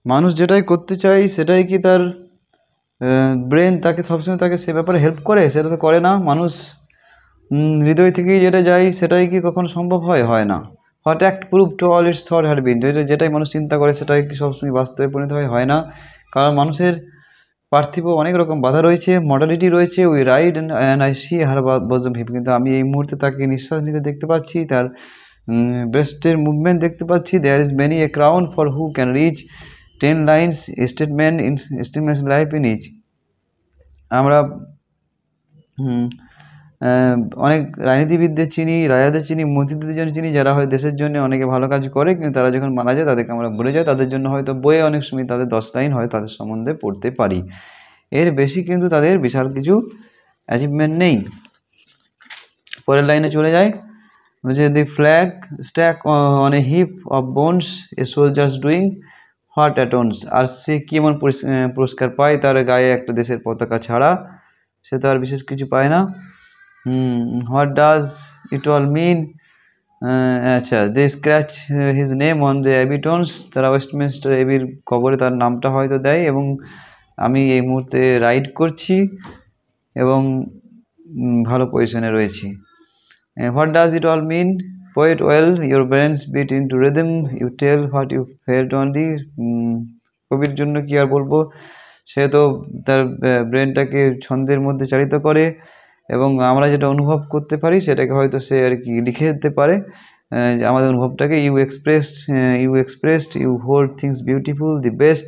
মানুষ যেটাই করতে চায় সেটাই কি তার ব্রেন তাকে সবসময় তাকে সে ব্যাপারে হেল্প করে? সেটা তো করে না। মানুষ হৃদয় থেকেই যেটা যায় সেটাই কি কখনো সম্ভব হয়? হয় না। What act prove to all it's thought had been, যেটাই মানুষ চিন্তা করে সেটাই কি সবসময় বাস্তবে পরিণত হয়? হয় না। কারণ মানুষের পার্থিব অনেক রকম বাধা রয়েছে, মডালিটি রয়েছে। We ride and I see her bosom heave, কিন্তু আমি এই মুহূর্তে তাকে নিঃশ্বাস নিতে দেখতে পাচ্ছি, তার ব্রেস্টের মুভমেন্ট দেখতে পাচ্ছি। There is many a crown for who can reach 10 lines statements life in each. আমরা হুম, অনেক রাজনীতিবিদদের চিনি, রাজাদের চিনি, মন্ত্রীদের জন্য চিনি, যারা হয় দেশের জন্য অনেকে ভালো কাজ করে, কিন্তু তারা যখন মারা যায় তাদেরকে আমরা ভুলে যাই। তাদের জন্য হয়তো বইয়ে অনেক সময় তাদের 10 লাইন হয় তাদের সম্বন্ধে পড়তে পারি, এর বেশি কিন্তু তাদের বিশাল কিছু অ্যাচিভমেন্ট নেই। পরের লাইনে চলে যায়, যে the flag stuck on a heap of bones a soldiers doing what atones. আর সে কি এমন পুরস্কার পায়? তার গায়ে একটা দেশের পতাকা ছাড়া সে তো আর বিশেষ কিছু পায় না। What does it all mean? আচ্ছা, they scratch his name on the Abbey stones. তারা ওয়েস্টমিনস্টার অ্যাবির কবরে তার নামটা হয়তো দেয়। এবং আমি এই মুহূর্তে রাইড করছি এবং ভালো পজিশনে রয়েছি। What does it all mean? Poet well your brains beat into rhythm you tell what you felt only. কবির জন্য কি আর বলবো, সে তো তার ব্রেনটাকে ছন্দের মধ্যে চালিত করে এবং আমরা যেটা অনুভব করতে পারি সেটাকে হয়তো সে আর কি লিখে দিতে পারে। আমাদের অনুভবটাকে you hold things beautiful the best,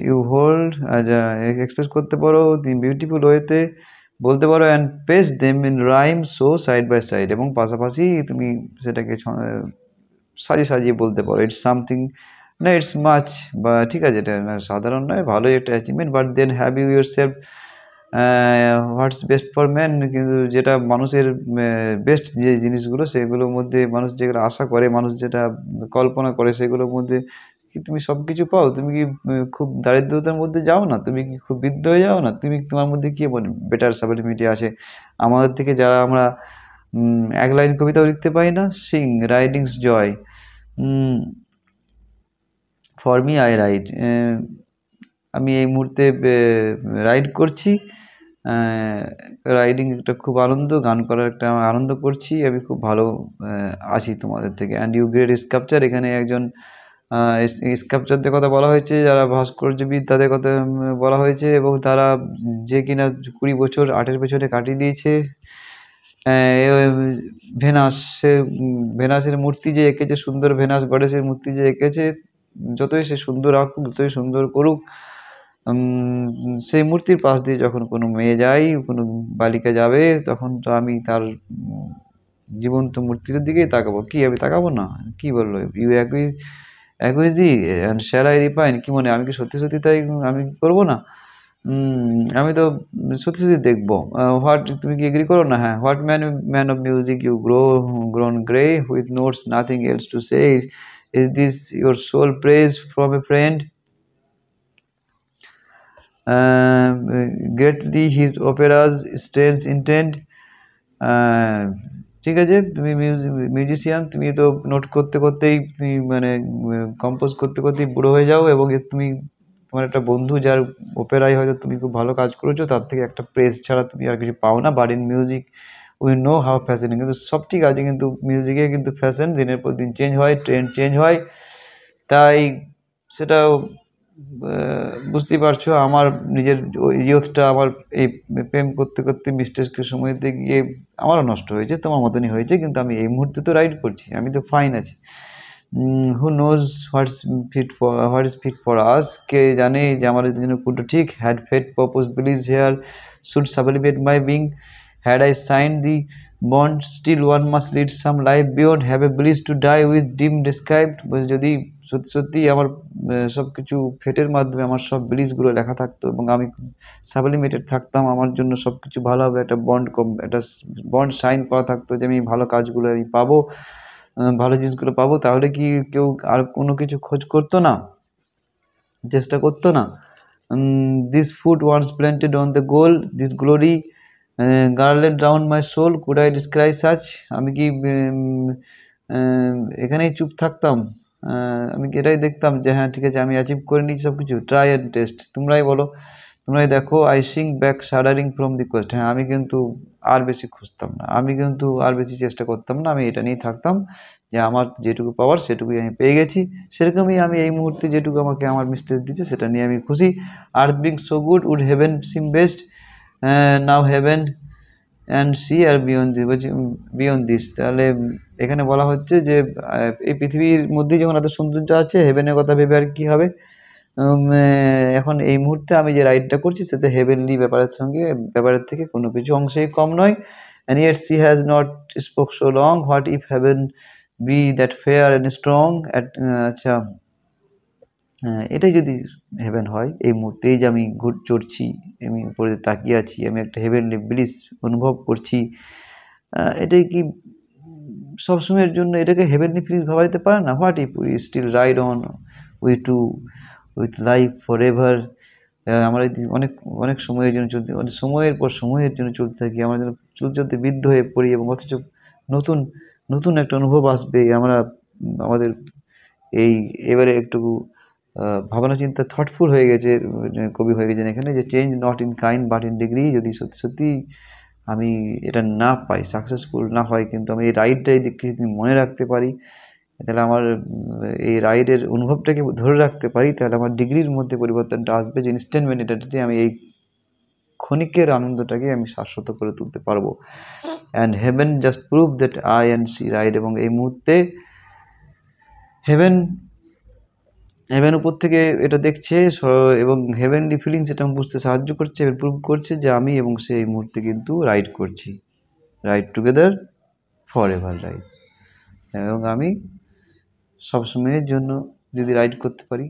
you hold express করতে পারো দি বিউটিফুল ওয়েতে বলতে পারো, and pace them in rhyme so side by side, এবং পাশাপাশি তুমি সেটাকে সাজিয়ে সাজিয়ে বলতে পারো। ইটস সামথিং, না ইটস মাচ, বা ঠিক আছে এটা সাধারণ নয়, ভালোই একটা achievement. But then have you yourself what's best for man, কিন্তু যেটা মানুষের বেস্ট যে জিনিসগুলো সেগুলোর মধ্যে মানুষ যেগুলো আশা করে, মানুষ যেটা কল্পনা করে সেগুলোর মধ্যে কি তুমি সব কিছু পাও? তুমি কি খুব দারিদ্রতার মধ্যে যাও না? তুমি কি খুব বৃদ্ধ হয়ে যাও না? তুমি তোমার মধ্যে কি বেটার সাবলিমিটি আছে আমাদের থেকে, যারা আমরা এক লাইন কবিতাও লিখতে পারি না? সিং রাইডিংস জয়, ফর মি আই রাইড। আমি এই মুহূর্তে রাইড করছি। রাইডিং একটা খুব আনন্দ, গান করার একটা আমি আনন্দ করছি, আমি খুব ভালো আছি তোমাদের থেকে। অ্যান্ড ইউ গ্রেট স্কাল্পচার, এখানে একজন স্কাল্পচারদের কথা বলা হয়েছে, যারা ভাস্কর্যবিদ তাদের কথা বলা হয়েছে, এবং তারা যে কিনা 20 বছর আর্টের পেছনে কাটিয়ে দিয়েছে। ভেনাস, সে ভেনাসের মূর্তি যে এঁকেছে, সুন্দর ভেনাস গডেসের মূর্তি যে এঁকেছে, যতই সে সুন্দর আঁকুক, যতই সুন্দর করুক, সেই মূর্তির পাশ দিয়ে যখন কোনো মেয়ে যায়, কোনো বালিকা যাবে, তখন তো আমি তার জীবন্ত মূর্তির দিকেই তাকাবো। কি আমি তাকাবো না? কি বললো? ইউ অ্যাগুইজি অ্যান্ড শ্যাল আই রিপাইন, কি মনে আমি কি সত্যি সত্যি তাই আমি করবো না? আমি তো সত্যি সত্যি দেখবো। হোয়াট, তুমি কি এগ্রি করো না? হ্যাঁ, what man of music you grown grey with notes nothing else to say, is this your sole praise from a friend? greatly his operas strange intent. ঠিক আছে, তুমি মিউজিশিয়ান, তুমি তো নোট করতে করতেই তুমি মানে কম্পোজ করতে করতেই বুড়ো হয়ে যাও, এবং তুমি তোমার একটা বন্ধু যার ওপেরায় হয়তো তুমি খুব ভালো কাজ করেছো, তার থেকে একটা প্রেস ছাড়া তুমি আর কিছু পাও না। But in music we know how fashioning, কিন্তু সব ঠিক আছে, কিন্তু মিউজিকে কিন্তু ফ্যাশন দিনের পর দিন চেঞ্জ হয়, ট্রেন্ড চেঞ্জ হয়। তাই সেটাও বুঝতেই পারছো, আমার নিজের ইয়ুথটা আমার এই প্রেম করতে করতে মিস্টেককে সময়তে গিয়ে আমারও নষ্ট হয়েছে, তোমার মতনই হয়েছে, কিন্তু আমি এই মুহূর্তে তো রাইড করছি, আমি তো ফাইন আছি। Who knows what is fit for us, কে জানে যে আমাদের জন্য কোনটা ঠিক। Had fate purpose bliss here should sublimate my being, had I sign the bond still one must lead some life beyond, have a bliss to die with dim described. যদি সত্যি সত্যি আমার সব কিছু ফেটের মাধ্যমে আমার সব ব্লিজগুলো লেখা থাকতো এবং আমি সাবলিমেটেড থাকতাম, আমার জন্য সব কিছু ভালো হবে, একটা একটা বন্ড সাইন করা থাকতো যে আমি ভালো কাজগুলো আমি পাবো, ভালো জিনিসগুলো পাবো, তাহলে কি কেউ আর কোনো কিছু খোঁজ করতো না, চেষ্টা করতো না? This food once planted on the goal, this glory গার্লেড round my soul, could I describe such. আমি কি আহ, এখানেই চুপ থাকতাম, আমি কি এটাই দেখতাম যে হ্যাঁ ঠিক আছে আমি অ্যাচিভ করে নিয়েছি সব কিছু, ট্রাই অ্যান্ড টেস্ট, তোমরাই বলো, তোমরাই দেখো, I sink back shuddering from the quest. হ্যাঁ আমি কিন্তু আর বেশি খুঁজতাম না, আমি কিন্তু আর বেশি চেষ্টা করতাম না, আমি এটা নিয়েই থাকতাম যে আমার যেটুকু পাওয়ার সেটুকুই আমি পেয়ে গেছি, সেরকমই আমি এই মুহূর্তে যেটুকু আমাকে আমার মিস্টেস দিচ্ছে সেটা নিয়ে আমি খুশি। Earth being so good would heaven seem best, now heaven and sea are beyond, বলছি বিয়ন্ড দিস। তাহলে এখানে বলা হচ্ছে যে এই পৃথিবীর মধ্যেই যখন এত সৌন্দর্য আছে, হেভেনের কথা ভেবে আর কি হবে। এখন এই মুহূর্তে আমি যে রাইডটা করছি সেটা হেভেনলি ব্যাপারের থেকে কোনো কিছু অংশেই কম নয়। And yet she has not spoke so long, what if heaven be that fair and strong at. আচ্ছা, এটাই যদি হেভেন হয়, এই মুহূর্তেই যে আমি চড়ছি, আমি উপরে তাকিয়ে আছি, আমি একটা হেভেনলি ব্লিস অনুভব করছি, এটাই কি সবসময়ের জন্য এটাকে হেভেনলি ফিলিংস ভাবা যেতে পারে না? What if we still ride on we two with life for ever. আমরা যদি অনেক অনেক সময়ের জন্য চলতে, অনেক সময়ের পর সময়ের জন্য চলতে থাকি, আমরা যেন চলতে চলতে বৃদ্ধ হয়ে পড়ি, এবং অথচ নতুন নতুন একটা অনুভব আসবে। আমরা আমাদের এই এবারে একটু ভাবনা চিন্তা থটফুল হয়ে গেছে, কবি হয়ে গেছেন এখানে, যে change not in kind but in degree. যদি সত্যি সত্যি আমি এটা না পাই, সাকসেসফুল না হয়, কিন্তু আমি এই রাইডটা এই দিককে যদি মনে রাখতে পারি, তাহলে আমার এই রাইডের অনুভবটাকে ধরে রাখতে পারি, তাহলে আমার ডিগ্রির মধ্যে পরিবর্তনটা আসবে, যে ইনস্ট্যান্টমেনিটাতে আমি এই ক্ষণিকের আনন্দটাকে আমি শাশ্বত করে তুলতে পারবো। And heaven just prove that I and she ride. এবং এই মুহূর্তে হেভেন হেভেন উপর থেকে এটা দেখছে, এবং হেভেনলি ফিলিংস এটা বুঝতে সাহায্য করছে, এবং প্রুভ করছে যে আমি এবং সে এই মুহূর্তে কিন্তু রাইড করছি, ride together for ever ride. এবং আমি সবসময়ের জন্য যদি রাইড করতে পারি,